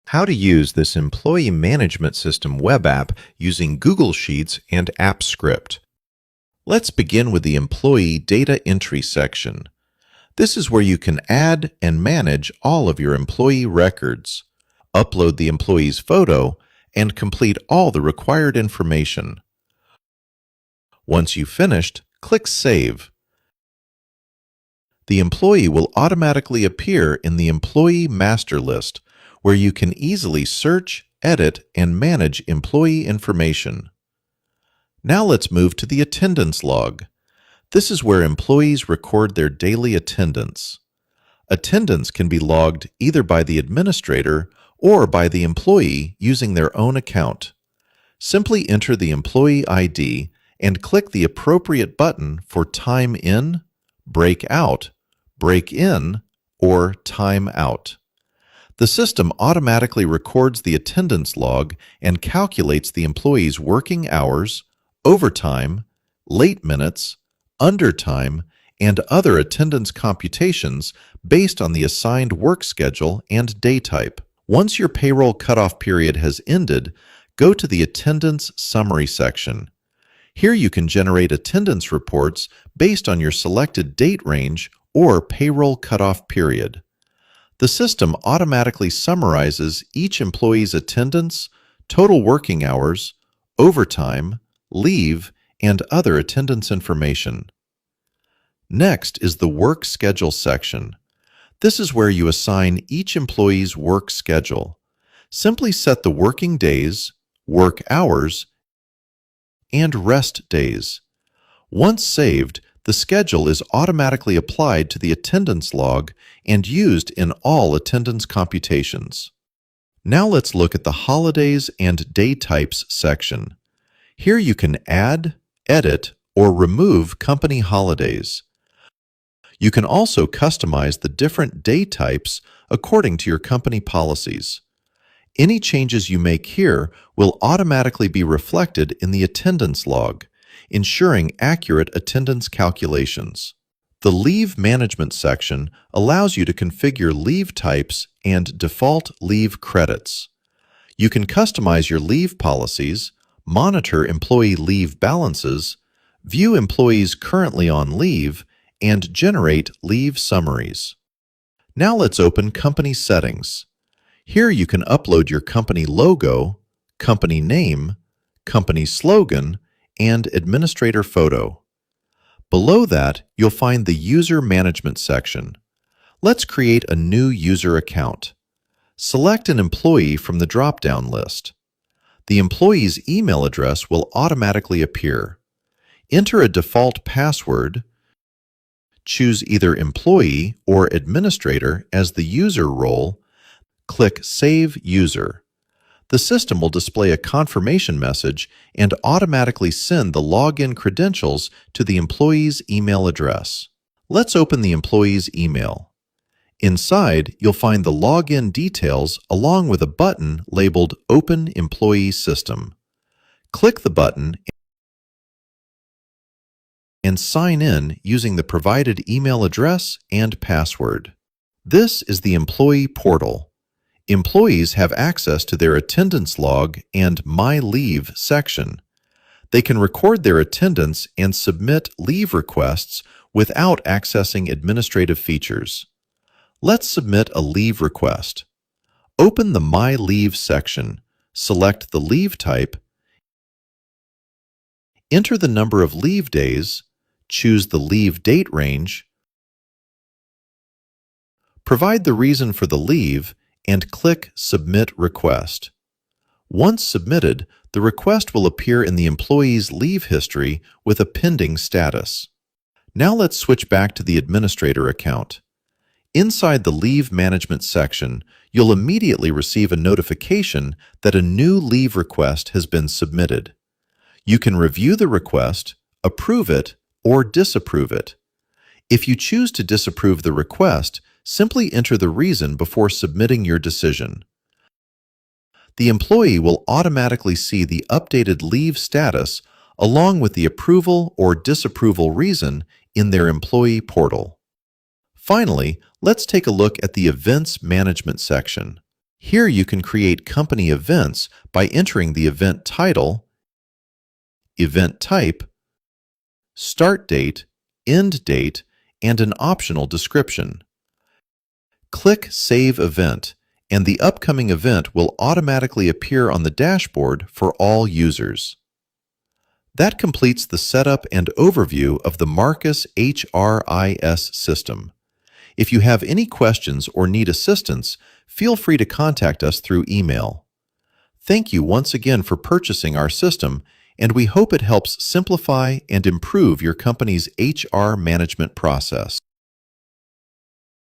How to use this employee management system web app using Google Sheets and AppScript. Let's begin with the employee data entry section. This is where you can add and manage all of your employee records, upload the employee's photo, and complete all the required information. Once you've finished, click Save. The employee will automatically appear in the Employee Master List, where you can easily search, edit, and manage employee information. Now let's move to the attendance log. This is where employees record their daily attendance. Attendance can be logged either by the administrator or by the employee using their own account. Simply enter the employee ID and click the appropriate button for Time In, Break Out, Break In, or Time Out. The system automatically records the attendance log and calculates the employee's working hours, overtime, late minutes, undertime, and other attendance computations based on the assigned work schedule and day type. Once your payroll cutoff period has ended, go to the Attendance Summary section. Here you can generate attendance reports based on your selected date range or payroll cutoff period. The system automatically summarizes each employee's attendance, total working hours, overtime, leave, and other attendance information. Next is the Work Schedule section. This is where you assign each employee's work schedule. Simply set the working days, work hours, and rest days. Once saved, the schedule is automatically applied to the attendance log and used in all attendance computations. Now let's look at the Holidays and Day Types section. Here you can add, edit, or remove company holidays. You can also customize the different day types according to your company policies. Any changes you make here will automatically be reflected in the attendance log, ensuring accurate attendance calculations. The Leave Management section allows you to configure leave types and default leave credits. You can customize your leave policies, monitor employee leave balances, view employees currently on leave, and generate leave summaries. Now let's open Company Settings. Here you can upload your company logo, company name, company slogan, and administrator photo. Below that, you'll find the User Management section. Let's create a new user account. Select an employee from the drop-down list. The employee's email address will automatically appear. Enter a default password. Choose either employee or administrator as the user role. Click Save User. The system will display a confirmation message and automatically send the login credentials to the employee's email address. Let's open the employee's email. Inside, you'll find the login details along with a button labeled Open Employee System. Click the button and sign in using the provided email address and password. This is the employee portal. Employees have access to their attendance log and My Leave section. They can record their attendance and submit leave requests without accessing administrative features. Let's submit a leave request. Open the My Leave section, select the leave type, enter the number of leave days, choose the leave date range, provide the reason for the leave, and click Submit Request. Once submitted, the request will appear in the employee's leave history with a pending status. Now let's switch back to the administrator account. Inside the Leave Management section, you'll immediately receive a notification that a new leave request has been submitted. You can review the request, approve it, or disapprove it. If you choose to disapprove the request, simply enter the reason before submitting your decision. The employee will automatically see the updated leave status along with the approval or disapproval reason in their employee portal. Finally, let's take a look at the Events Management section. Here you can create company events by entering the event title, event type, start date, end date, and an optional description. Click Save Event, and the upcoming event will automatically appear on the dashboard for all users. That completes the setup and overview of the Marcus HRIS system. If you have any questions or need assistance, feel free to contact us through email. Thank you once again for purchasing our system, and we hope it helps simplify and improve your company's HR management process.